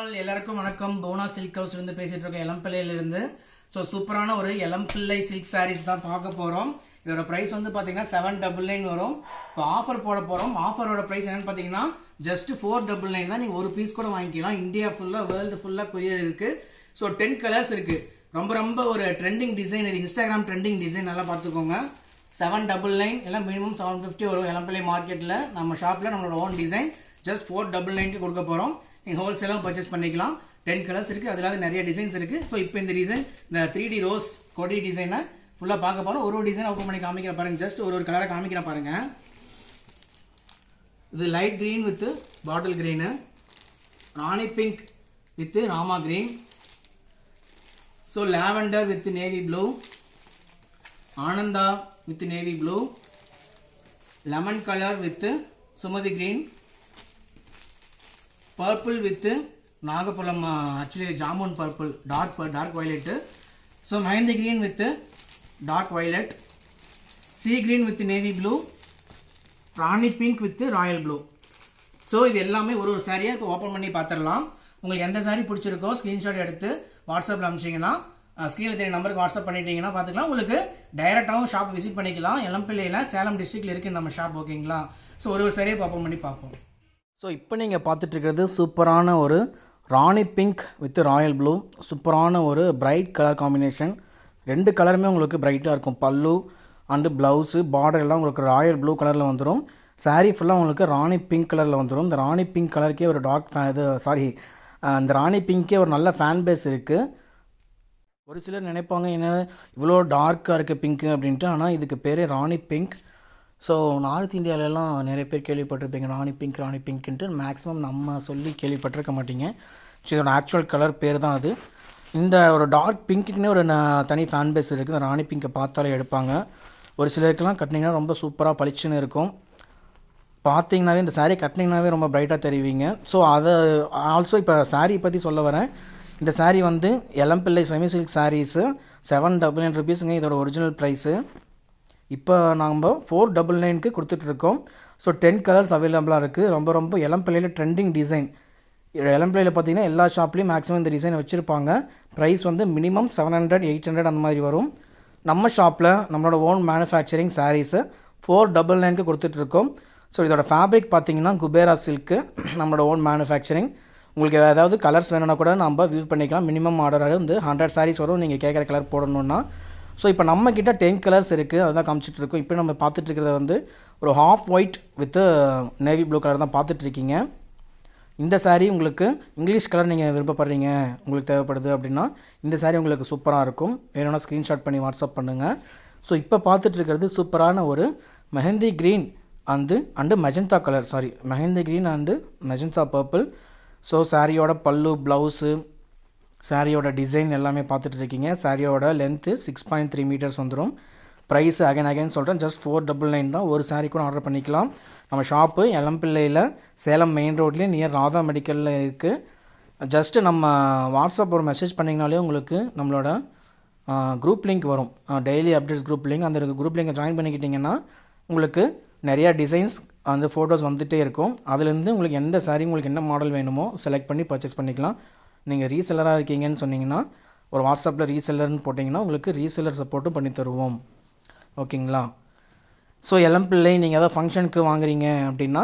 All எல்லாருக்கும் வணக்கம். போனா சில்க் ஹவுஸ்ல இருந்து பேசிட்டு இருக்கோம், எலம்பிள்ளையில இருந்து. ஸோ சூப்பரான ஒரு எலம்பிள்ளை சில்க் சாரீஸ் தான் பார்க்க போறோம். இதோட பிரைஸ் வந்து பாத்தீங்கன்னா 799 வரும். இப்போ ஆஃபர் போட போறோம். ஆஃபரோட பிரைஸ் என்னன்னு பாத்தீங்கன்னா ஜஸ்ட் 499 தான். நீங்க ஒரு பீஸ் கூட வாங்கிக்கலாம். இந்தியா ஃபுல்லா வேர்ல்டு ஃபுல்லா கொரியர் இருக்கு. ஸோ 10 கலர்ஸ் இருக்கு. ரொம்ப ஒரு ட்ரெண்டிங் டிசைன் இது. இன்ஸ்டாகிராம் ட்ரெண்டிங் டிசைன் நல்லா பார்த்துக்கோங்க. 799 எல்லாம் மினிமம் 750 வரும். எலம்பிள்ளை மார்க்கெட்ல நம்ம ஷாப்ல நம்மளோட ஓன் டிசைன் ஜஸ்ட் 499 கொடுக்க போறோம். நீங்க ஹோல்சேலாக பர்ச்சேஸ் பண்ணிக்கலாம். 10 கலர்ஸ் இருக்கு, அதுல நிறைய டிசைன்ஸ் இருக்கு. ஸோ இப்போ இந்த டிசைன் இந்த 3D ரோஸ் கொடி டிசைனை ஃபுல்லா பார்க்க போறோம். ஒரு டிசைன் ஓப்பன் பண்ணி காமிக்கிற பாருங்க. ஜஸ்ட் ஒரு கலரை காமிக்கிற பாருங்க. இது light green with bottle green, Rani pink with Rama green, so lavender with navy blue, Ananda with navy blue, lemon colour with Sumathi green, purple with நாகப்பழம், actually jamun purple, dark violet, so mehndi green with dark violet, sea green with navy blue, Rani pink with royal blue. So இது எல்லாமே ஒரு சாரியாக இப்போ open பண்ணி பார்த்துடலாம். உங்களுக்கு எந்த sorry பிடிச்சிருக்கோ screenshot எடுத்து வாட்ஸ்அப்பில் அனுப்பிச்சிங்கன்னா, ஸ்க்ரீனில் தெரிய நம்பருக்கு வாட்ஸ்அப் பண்ணிட்டீங்கன்னா பார்த்துக்கலாம். உங்களுக்கு டைரெக்டாகவும் ஷாப் விசிட் பண்ணிக்கலாம். எலம்பிள்ளையில் சேலம் டிஸ்ட்ரிக்டில் இருக்குது நம்ம ஷாப், ஓகேங்களா? ஸோ ஒரு சாரியாக ஓப்பன் பண்ணி பார்ப்போம். ஸோ இப்போ நீங்கள் பார்த்துட்டு இருக்கிறது சூப்பரான ஒரு ராணி பிங்க் வித் ராயல் ப்ளூ. சூப்பரான ஒரு பிரைட் கலர் காம்பினேஷன். ரெண்டு கலருமே உங்களுக்கு பிரைட்டாக இருக்கும். பல்லு அண்டு ப்ளவுஸு பார்டர் எல்லாம் உங்களுக்கு ராயல் ப்ளூ கலரில் வந்துடும். சாரீ ஃபுல்லாக உங்களுக்கு ராணி பிங்க் கலரில் வந்துடும். இந்த ராணி பிங்க் கலருக்கே ஒரு இந்த ராணி பிங்க்கே ஒரு நல்ல ஃபேன் பேஸ் இருக்குது. ஒரு சிலர் நினைப்பாங்க என்ன இவ்வளோ டார்க்காக இருக்குது பிங்க்கு அப்படின்ட்டு. ஆனால் இதுக்கு பேரே ராணி பிங்க். ஸோ நார்த் இந்தியாவிலலாம் நிறைய பேர் கேள்விப்பட்டிருப்பீங்க ராணி பிங்க்ன்ட்டு. மேக்ஸிமம் நம்ம சொல்லி கேள்விப்பட்டிருக்க மாட்டீங்க. ஸோ இதோட ஆக்சுவல் கலர் பேர் தான் அது. இந்த ஒரு டார்க் பிங்க்குன்னே ஒரு தனி ஃபேன் பேஸ் இருக்குது. இந்த ராணி பிங்கை பார்த்தாலே எடுப்பாங்க. ஒரு சிலருக்கெல்லாம் கட்டினீங்கன்னா ரொம்ப சூப்பராக பளிச்சுன்னு இருக்கும். பார்த்தீங்கன்னாவே இந்த சாரீ கட்டினீங்கன்னாவே ரொம்ப பிரைட்டாக தெரிவிங்க. ஸோ அதை ஆல்சோ இப்போ சாரீ பற்றி சொல்ல வரேன். இந்த சாரீ வந்து எலம்பிள்ளை செமி சில்க் சாரீஸு 799 ருபீஸுங்க இதோட ஒரிஜினல் ப்ரைஸு. இப்போ நம்ம 499க்கு கொடுத்துட்ருக்கோம். ஸோ 10 கலர்ஸ் அவைலபிளாக இருக்குது. ரொம்ப எலம்பிள்ளையில் ட்ரெண்டிங் டிசைன். எலம்பிள்ளையில் பார்த்தீங்கன்னா எல்லா ஷாப்லேயும் மேக்ஸிமம் இந்த டிசைன் வச்சுருப்பாங்க. ப்ரைஸ் வந்து மினிமம் 700 800 அந்த மாதிரி வரும். நம்ம ஷாப்பில் நம்மளோட ஓன் மேனுஃபேக்சரிங் சாரீஸை 499க்கு கொடுத்துட்ருக்கோம். ஸோ இதோட ஃபேப்ரிக் பார்த்தீங்கன்னா குபேரா சில்க்கு, நம்மளோட ஓன் மேனுஃபேக்சரிங். உங்களுக்கு ஏதாவது கலர்ஸ் வேணும்னா கூட நம்ம யூஸ் பண்ணிக்கலாம். மினிமம் ஆர்டராக வந்து 100 சாரீஸ் வரும் நீங்கள் கேட்குற கலர் போடணுன்னா. ஸோ இப்போ நம்மக்கிட்ட 10 கலர்ஸ் இருக்குது, அதுதான் காமிச்சிட்ருக்கோம். இப்போ நம்ம பார்த்துட்ருக்கிறத வந்து ஒரு half white with navy blue colour தான் பார்த்துட்ருக்கீங்க. இந்த சாரீ உங்களுக்கு இங்கிலீஷ் கலர் நீங்கள் விருப்பப்படுறீங்க, உங்களுக்கு தேவைப்படுது அப்படின்னா இந்த சாரீ உங்களுக்கு சூப்பராக இருக்கும். வேணும்னா ஸ்க்ரீன்ஷாட் பண்ணி வாட்ஸ்அப் பண்ணுங்கள். ஸோ இப்போ பார்த்துட்ருக்கிறது சூப்பரான ஒரு mehndi green and magenta colour, mehndi green and magenta purple. So சாரியோட பல்லு, ப்ளவுஸு, சாரியோட டிசைன் எல்லாமே பார்த்துட்டு இருக்கீங்க. சாரியோட லென்த்து 6.3 மீட்டர்ஸ் வந்துடும். ப்ரைஸ் அகைன் சொல்கிறேன், ஜஸ்ட் 499 தான். ஒரு சாரீ கூட ஆர்டர் பண்ணிக்கலாம். நம்ம ஷாப்பு எலம்பிள்ளையில் சேலம் மெயின் ரோட்லேயே நியர் ராதா மெடிக்கலில் இருக்குது. ஜஸ்ட்டு நம்ம வாட்ஸ்அப் ஒரு மெசேஜ் பண்ணிங்கனாலே உங்களுக்கு நம்மளோட குரூப் லிங்க் வரும், டெய்லி அப்டேட்ஸ் குரூப் லிங்க். அந்த குரூப் லிங்கை ஜாயின் பண்ணிக்கிட்டிங்கன்னா உங்களுக்கு நிறையா டிசைன்ஸ் அந்த ஃபோட்டோஸ் வந்துகிட்டே இருக்கும். அதுலேருந்து உங்களுக்கு எந்த சாரீ உங்களுக்கு என்ன மாடல் வேணுமோ செலக்ட் பண்ணி பர்ச்சேஸ் பண்ணிக்கலாம். நீங்கள் ரீசெல்லராக இருக்கீங்கன்னு சொன்னீங்கன்னா ஒரு வாட்ஸ்அப்பில் ரீசெல்லர்னு போட்டிங்கன்னா உங்களுக்கு ரீசெல்லர் சப்போர்ட்டும் பண்ணி தருவோம், ஓகேங்களா? ஸோ எலம்பிள்ளை நீங்கள் ஏதாவது ஃபங்க்ஷனுக்கு வாங்குறீங்க அப்படின்னா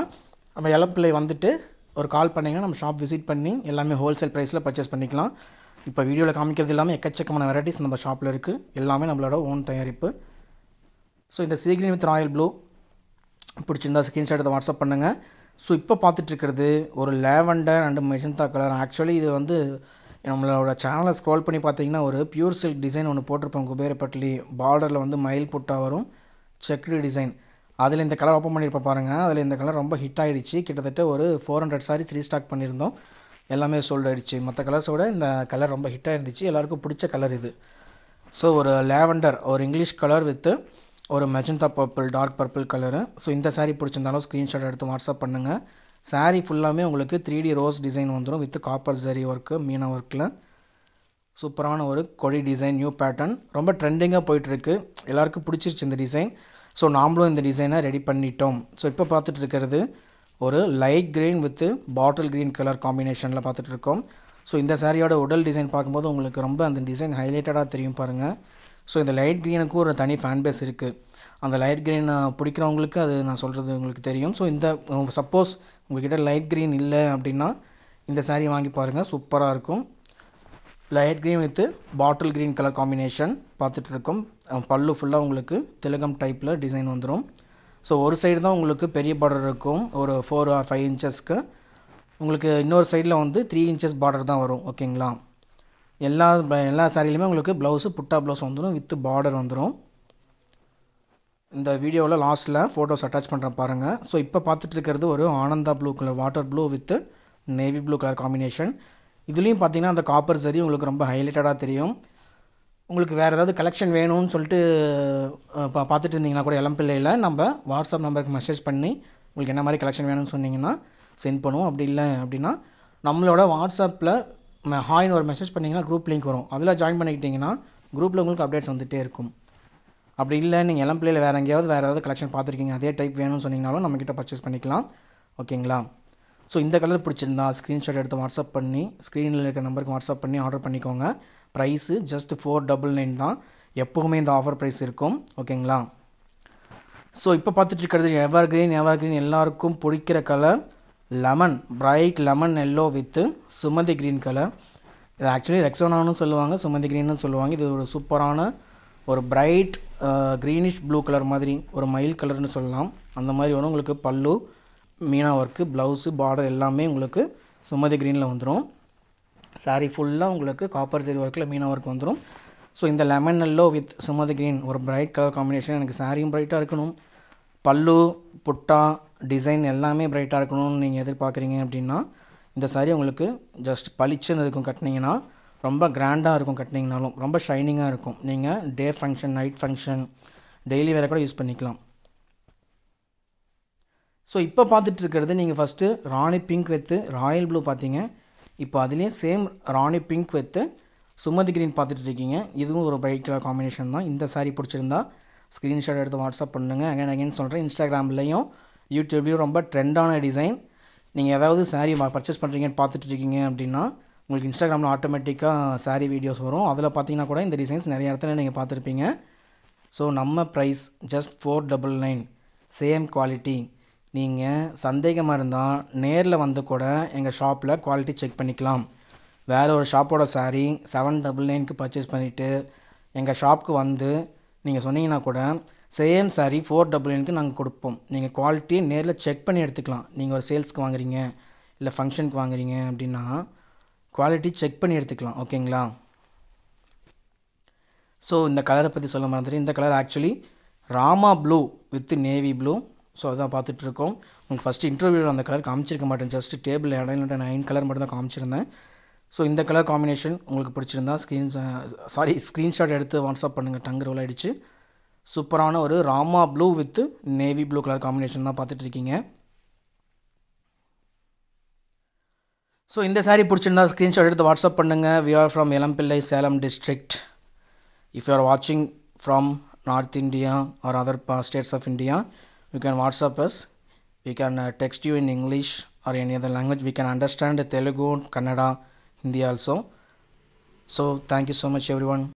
நம்ம எலம்பிள்ளை வந்துட்டு ஒரு கால் பண்ணிங்கன்னா நம்ம ஷாப் விசிட் பண்ணி எல்லாமே ஹோல்சேல் ப்ரைஸில் பர்ச்சேஸ் பண்ணிக்கலாம். இப்போ வீடியோவில் காமிக்கிறது எல்லாமே எக்கச்சக்கமான வெரைட்டிஸ் நம்ம ஷாப்பில் இருக்குது. எல்லாமே நம்மளோட ஓன் தயாரிப்பு. ஸோ இந்த sea green with royal blue பிடிச்சிருந்தா ஸ்க்ரீன்ஷாட் எடுத்து வாட்ஸ்அப் பண்ணுங்கள். ஸோ இப்போ பார்த்துட்ருக்கிறது ஒரு lavender and magenta colour. Actually இது வந்து நம்மளோட சேனலை ஸ்க்ரோல் பண்ணி பார்த்தீங்கன்னா ஒரு பியூர் சில்க் டிசைன் ஒன்று போட்டிருப்போம். குபேரப்பட்லி பார்டரில் வந்து மயில் புட்டா வரும், செக்குடு டிசைன். அதில் இந்த கலர் ஓப்பன் பண்ணியிருப்ப பாருங்கள். அதில் இந்த கலர் ரொம்ப ஹிட் ஆகிடுச்சு. கிட்டத்தட்ட ஒரு 400 சாரீஸ் ரீஸ்டாக் பண்ணியிருந்தோம். எல்லாமே சோல்ட் ஆகிடுச்சு. மற்ற கலர்ஸோட இந்த கலர் ரொம்ப ஹிட் ஆகிருந்துச்சு. எல்லாருக்கும் பிடிச்ச கலர் இது. ஸோ ஒரு லேவண்டர், ஒரு இங்கிலீஷ் கலர் வித்து ஒரு magenta purple, dark purple colour. So இந்த சாரீ பிடிச்சிருந்தாலும் ஸ்க்ரீன்ஷாட் எடுத்து வாட்ஸ்அப் பண்ணுங்கள். சாரீ ஃபுல்லாமே உங்களுக்கு 3D ரோஸ் டிசைன் வந்துடும் with copper zari work, Meena ஒர்க்கில். சூப்பரான ஒரு கொடி டிசைன், நியூ பேட்டர்ன், ரொம்ப ட்ரெண்டிங்காக போயிட்டுருக்கு. எல்லாருக்கும் பிடிச்சிருச்சு இந்த டிசைன். ஸோ நாமளும் இந்த டிசைனை ரெடி பண்ணிட்டோம். ஸோ இப்போ பார்த்துட்டு இருக்கிறது ஒரு light green with bottle green colour காம்பினேஷனில் பார்த்துட்டு இருக்கோம். ஸோ இந்த சாரியோட உடல் டிசைன் பார்க்கும்போது உங்களுக்கு ரொம்ப அந்த டிசைன் ஹைலைட்டடாக தெரியும் பாருங்கள். ஸோ இந்த லைட் க்ரீனுக்கு ஒரு தனி ஃபேன் பேஸ் இருக்குது. அந்த லைட் க்ரீன் பிடிக்கிறவங்களுக்கு அது நான் சொல்கிறது உங்களுக்கு தெரியும். ஸோ இந்த சப்போஸ் உங்கள்கிட்ட லைட் க்ரீன் இல்லை அப்படின்னா இந்த சாரீ வாங்கி பாருங்கள், சூப்பராக இருக்கும். Light green with bottle green colour combination பார்த்துட்டு இருக்கோம். பல்லு ஃபுல்லாக உங்களுக்கு திலகம் டைப்பில் டிசைன் வந்துடும். ஸோ ஒரு சைடு தான் உங்களுக்கு பெரிய பார்டர் இருக்கும், ஒரு 4 or 5 இன்ச்சஸ்க்கு. உங்களுக்கு இன்னொரு சைடில் வந்து 3 inches பார்டர் தான் வரும். ஓகேங்களா? எல்லா சாரிலையுமே உங்களுக்கு ப்ளவுஸு புட்டா ப்ளவுஸ் வந்துடும், வித் பார்டர் வந்துடும். இந்த வீடியோவில் லாஸ்ட்டில் ஃபோட்டோஸ் அட்டாச் பண்ணுறேன் பாருங்கள். ஸோ இப்போ பார்த்துட்டு இருக்கிறது ஒரு Ananda blue colour, water blue with navy blue colour combination. இதுலேயும் பார்த்தீங்கன்னா அந்த காப்பர் சரி உங்களுக்கு ரொம்ப ஹைலைட்டடாக தெரியும். உங்களுக்கு வேறு ஏதாவது கலெக்ஷன் வேணும்னு சொல்லிட்டு பார்த்துட்டு இருந்தீங்கன்னா கூட இளம்பிள்ளையில் நம்ம வாட்ஸ்அப் நம்பருக்கு மெசேஜ் பண்ணி உங்களுக்கு என்ன மாதிரி கலெக்ஷன் வேணும்னு சொன்னீங்கன்னா சென்ட் பண்ணுவோம். அப்படி இல்லை அப்படின்னா நம்மளோட வாட்ஸ்அப்பில் ஹாய்னு ஒரு மெசேஜ் பண்ணிங்கன்னா குரூப் லிங்க் வரும், அதில் ஜாயின் பண்ணிக்கிட்டிங்கன்னா குரூப்பில் உங்களுக்கு அப்டேட்ஸ் வந்துகிட்டே இருக்கும். அப்படி இல்லை நீங்கள் இளம்பிள்ளையில் வேறு ஏதாவது கலெக்ஷன் பார்த்துருக்கீங்க, அதே டைப் வேணும்னு சொன்னீங்கனாலும் நம்மக்கிட்ட பர்ச்சேஸ் பண்ணிக்கலாம். ஓகேங்களா? ஸோ இந்த கலர் பிடிச்சிருந்தா ஸ்க்ரீன்ஷாட் எடுத்து வாட்ஸ்அப் பண்ணி ஸ்க்ரீனில் இருக்கிற நம்பருக்கு வாட்ஸ்அப் பண்ணி ஆர்டர் பண்ணிக்கோங்க. ப்ரைஸு ஜஸ்ட் 499 தான். எப்போவுமே இந்த ஆஃபர் ப்ரைஸ் இருக்கும். ஓகேங்களா? ஸோ இப்போ பார்த்துட்டு இருக்கிறது எவர் கிரீன் எல்லாருக்கும் பிடிக்கிற colour lemon, bright lemon yellow with Sumathi green colour. இது ஆக்சுவலி ரெக்ஸோனான்னு சொல்லுவாங்க, சுமதி க்ரீன்னு சொல்லுவாங்க. இது ஒரு சூப்பரான ஒரு பிரைட் க்ரீனிஷ் ப்ளூ கலர் மாதிரி ஒரு மயில் கலர்னு சொல்லலாம். அந்த மாதிரி ஒன்று உங்களுக்கு பல்லு மீனா ஒர்க்கு, ப்ளவுஸு, பார்டர் எல்லாமே உங்களுக்கு சுமதி க்ரீனில் வந்துடும். சாரீ ஃபுல்லாக உங்களுக்கு காப்பர் ஜெரி ஒர்க்கில் மீனா ஒர்க் வந்துடும். ஸோ இந்த lemon yellow with Sumathi green ஒரு பிரைட் கலர் காம்பினேஷன். எனக்கு சாரியும் பிரைட்டாக இருக்கணும், பல்லு புட்டா டிசைன் எல்லாமே பிரைட்டாக இருக்கணும்னு நீங்கள் எதிர்பார்க்குறீங்க அப்படின்னா இந்த சாரீ உங்களுக்கு ஜஸ்ட் பளிச்சுன்னு இருக்கும். கட்டினீங்கன்னா ரொம்ப கிராண்டாக இருக்கும், கட்டினீங்கனாலும் ரொம்ப ஷைனிங்காக இருக்கும். நீங்கள் day function, night function, daily வேறு கூட யூஸ் பண்ணிக்கலாம். ஸோ இப்போ பார்த்துட்டு இருக்கிறது நீங்கள் first Rani pink with Royal blue பார்த்தீங்க. இப்போ அதுலேயே same Rani pink with Sumathi green பார்த்துட்டு இருக்கீங்க. இதுவும் ஒரு பிரைட் கலர் காம்பினேஷன் தான். இந்த சாரீ பிடிச்சிருந்தா ஸ்க்ரீன்ஷாட் எடுத்து வாட்ஸ்அப் பண்ணுங்கள். அகைன் சொல்கிறேன், இன்ஸ்டாகிராம்லேயும் யூடியூப்லேயும் ரொம்ப ட்ரெண்டான டிசைன். நீங்கள் ஏதாவது சாரீ பர்ச்சேஸ் பண்ணுறீங்கன்னு பார்த்துட்டு இருக்கீங்க அப்படின்னா உங்களுக்கு இன்ஸ்டாகிராமில் ஆட்டோமேட்டிக்காக சாரீ வீடியோஸ் வரும். அதில் பார்த்தீங்கன்னா கூட இந்த டிசைன்ஸ் நிறைய இடத்துல நீங்கள் பார்த்துருப்பீங்க. ஸோ நம்ம ப்ரைஸ் ஜஸ்ட் 499, சேம் குவாலிட்டி. நீங்கள் சந்தேகமாக இருந்தால் நேரில் வந்து கூட எங்கள் ஷாப்பில் குவாலிட்டி செக் பண்ணிக்கலாம். வேறு ஒரு ஷாப்போட சாரீ 799க்கு பர்ச்சேஸ் பண்ணிவிட்டு எங்கள் ஷாப்புக்கு வந்து நீங்கள் சொன்னீங்கன்னா கூட சேம் சாரீ 499க்கு நாங்கள் கொடுப்போம். நீங்கள் குவாலிட்டியை நேரில் செக் பண்ணி எடுத்துக்கலாம். நீங்கள் ஒரு சேல்ஸ்க்கு வாங்குறீங்க இல்லை ஃபங்க்ஷனுக்கு வாங்குறீங்க அப்படின்னா குவாலிட்டி செக் பண்ணி எடுத்துக்கலாம். ஓகேங்களா? ஸோ இந்த கலரை பற்றி சொல்ல மறந்துட்டு, இந்த colour actually Rama blue with navy blue. So அதான் பார்த்துட்ருக்கோம். உங்களுக்கு ஃபஸ்ட்டு இன்டர்வியூவில் அந்த கலர் காமிச்சிருக்க மாட்டேன், ஜஸ்ட் டேபிள் இடையில 9 கலர் மட்டும் தான் காமிச்சிருந்தேன். ஸோ இந்த கலர் காம்பினேஷன் உங்களுக்கு பிடிச்சிருந்தா ஸ்க்ரீன்ஷாட் எடுத்து வாட்ஸ்அப் பண்ணுங்கள். டங்கு ரோல் ஆகிடுச்சு. சூப்பரான ஒரு Rama blue with navy blue colour combination தான் பார்த்துட்ருக்கீங்க. ஸோ இந்த சாரீ பிடிச்சிருந்தா ஸ்க்ரீன்ஷாட் எடுத்து வாட்ஸ்அப் பண்ணுங்கள். We are from Elampillai, Salem district. If you are watching from North India or other states of India, you can WhatsApp us. We can text you in English or any other language. We can understand Telugu, Kannada, Hindi also. So thank you so much everyone.